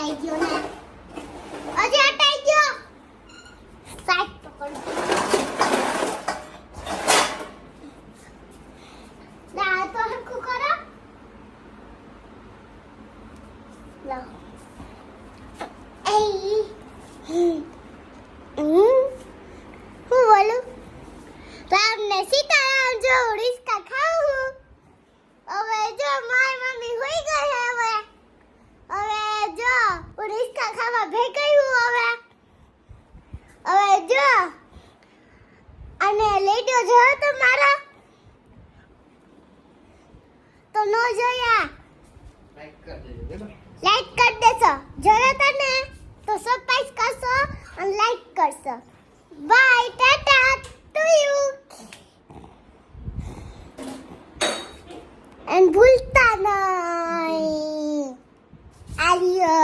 હટાઈ ગયો ને હજી હટાઈ ગયો સાઈડ પકડ ના તો હરખું કરો લો હું બોલું રામ ને સીતારામ જો રિસ્કા ખાવું હવે જો મારી મમ્મી હોઈ ગઈ હવે જો રિસ્કા ખાવા ભેગી હું હવે જો અને લેડો જોયો તો મારા તો નો જોયા લાઈક કરી દેશો જોયો તને તો સબસ્ક્રાઇબ કરશો અને લાઈક કરશો by Tata to you and ભૂલતા નહીં આલિયો